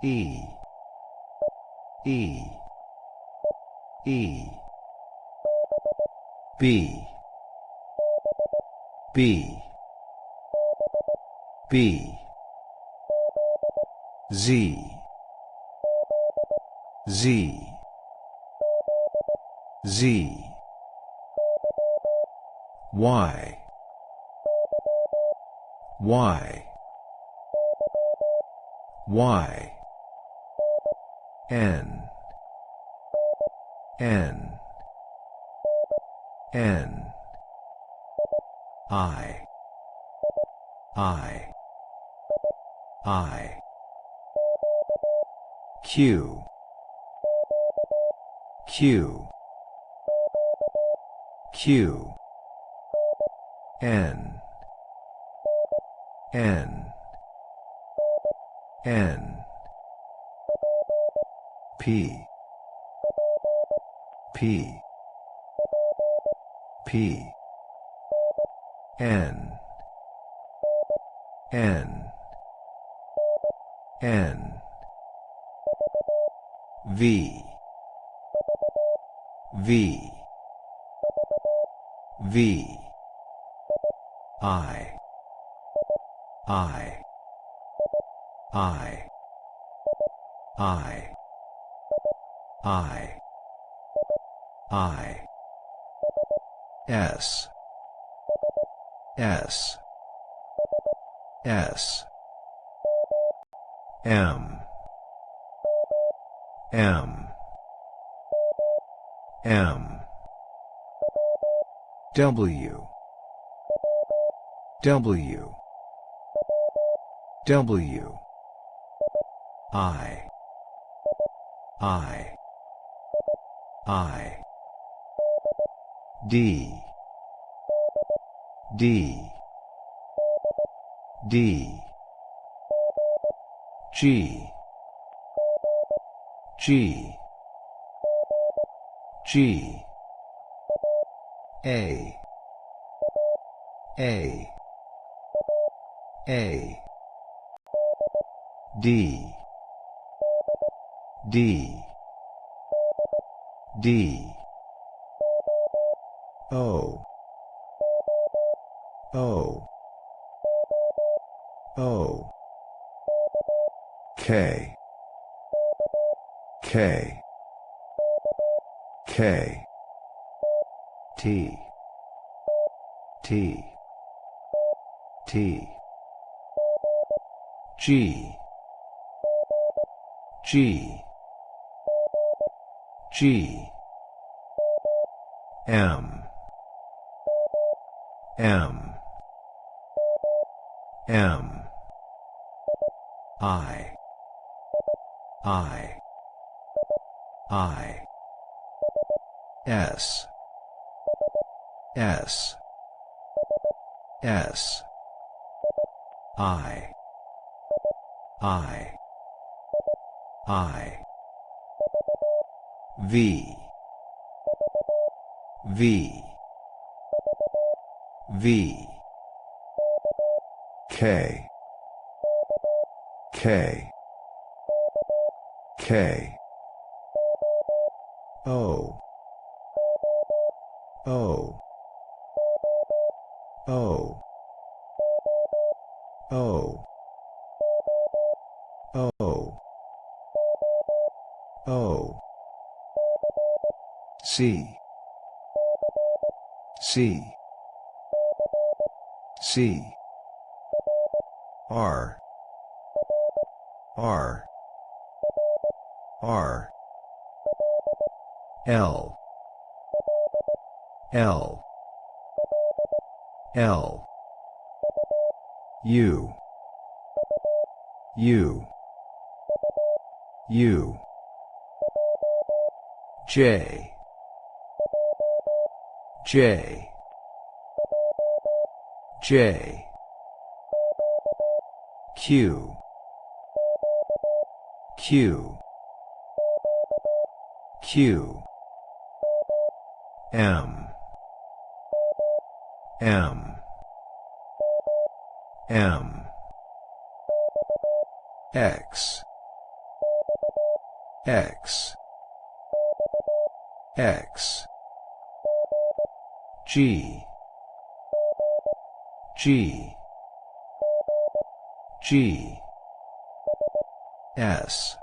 E, E, E, B, B, B, Z, Z, Z, Y, Y, Y, N, N, N, I, Q, Q, Q, N, N, N, P, P, P, N, N, N, V, V, V, I, I, I, I, I, I, S, S, S, M, M, M, W, W, W, I, D, D, D, G, G, G, A, A, A, D, D, D, O, O, O, K, K, K, T, T, T, G, G, G, M, M, M, I, S, S, S, I, V, V, V, K, K, K, O, O, O, O, O, O, C, C, C, R, R, R, L, L, L, U, U, U, J, J, J, Q, Q, Q, M, M, M, X, X, X, G, G, G, S,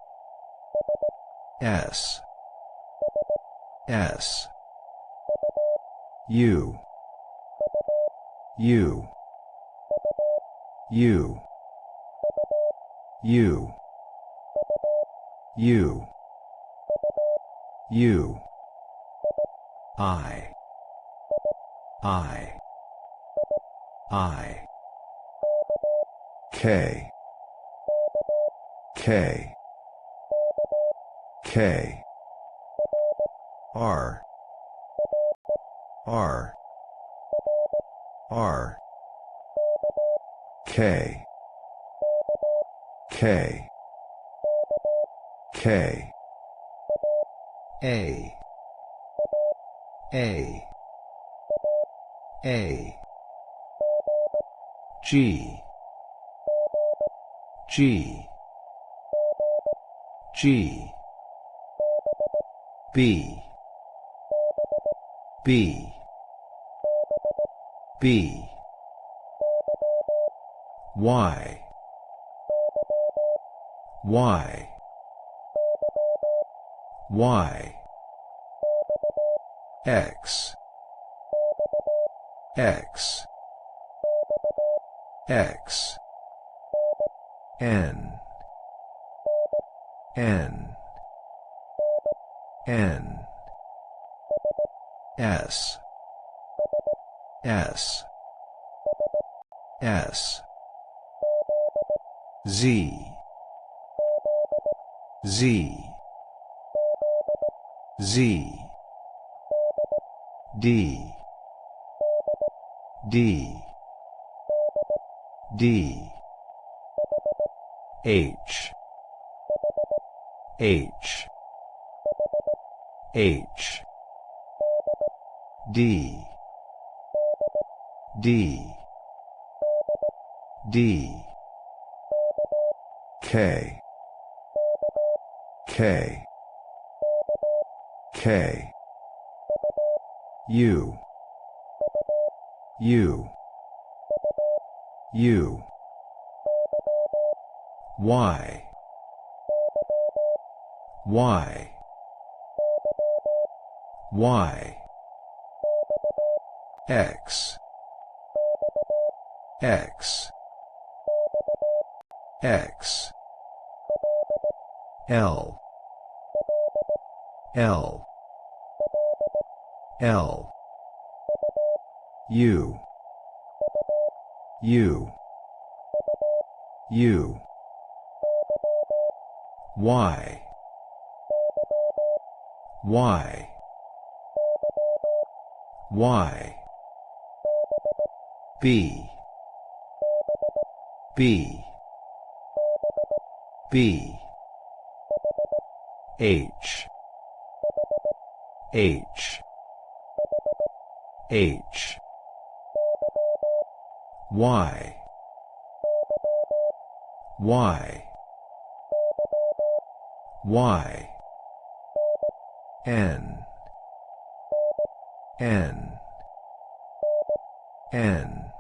S, S, U, U, U, U, U, U, I, K, K, K, R, R, R, K, K, K, A, A, A, G, G, G, B, B, B, Y, Y, Y, X, X, X, N, N, N, S, S, S, Z, Z, Z, D, D, D, H, H, H, D, D, D, K, K, K, U, U, U, Y, Y, Y, X, X, X, L, L, L, U, U, U, Y, Y, Y, B, B, B, H, H, H, Y, Y, Y, N, N, N,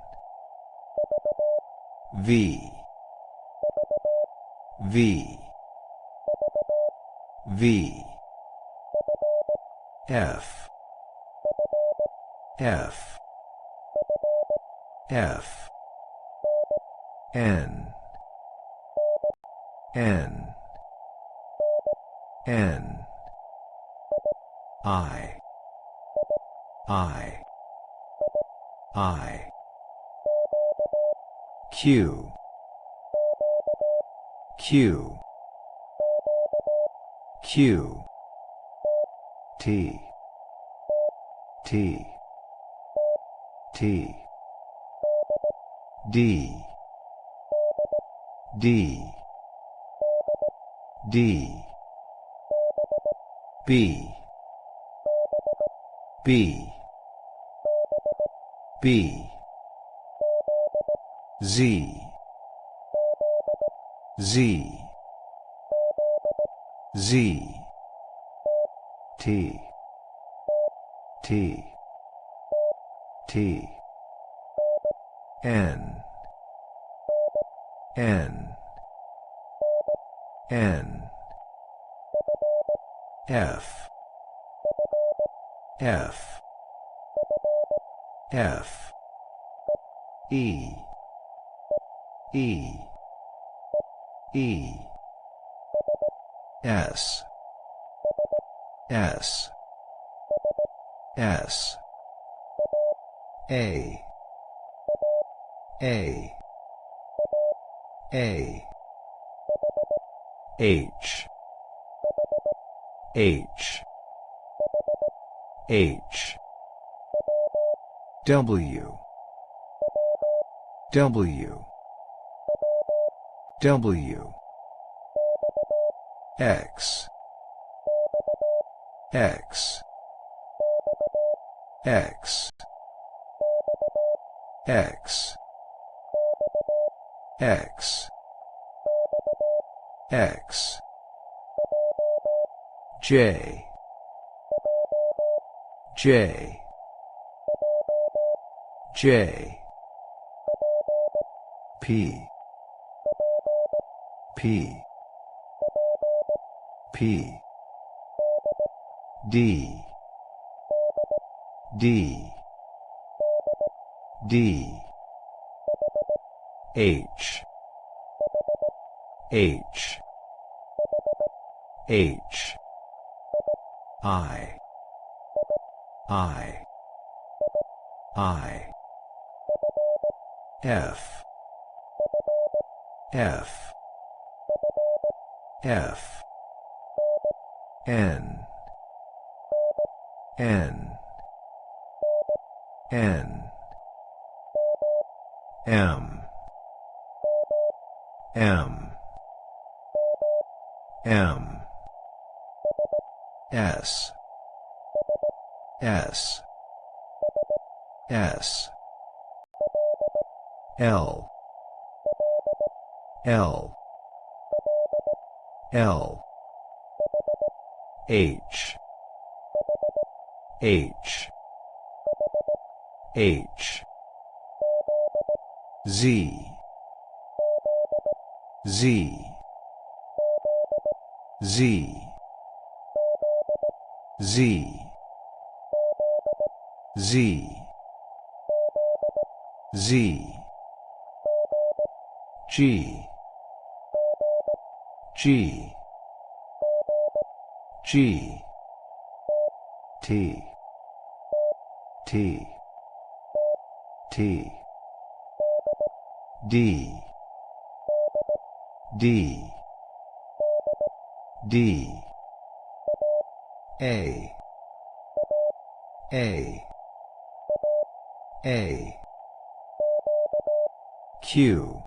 V, V, V, F, F, F, N, N, N, I, Q, Q, Q, T, T, T, D, D, D, B, B, B, Z, Z, Z, T, T, T, N, N, N, F, F, F, E, E, E, S, S, S, A, A, A, H, H, H, W, W, W, X, X, X, X, X, X, J, J, J, P, P, P, D, D, D, H, H, H, I, I, I, F, F, F, N, N, N, M, M, M, S, S, S, L, L, L, H, H, H, Z, Z, Z, Z, Z, Z, G, G, G, T, T, T, D, D, D, A, A, A, Q,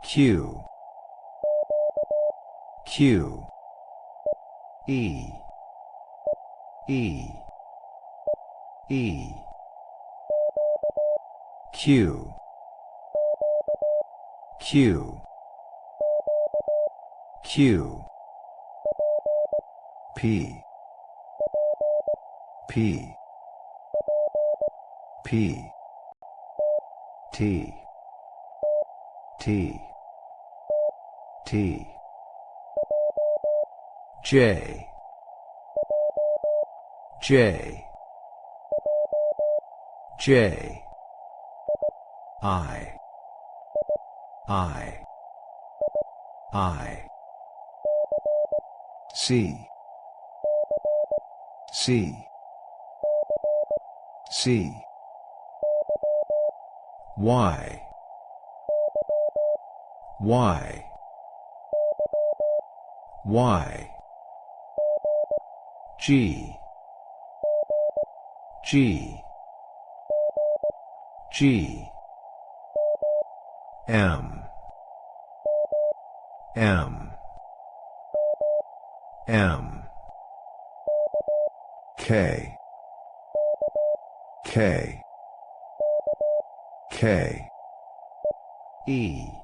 Q, Q, E, E, E, Q, Q, Q, P, P, P, T, T, T, J, J, J, I, C, C, C, Y, Y, Y, G, G, G, M, M, M, K, K, K, E,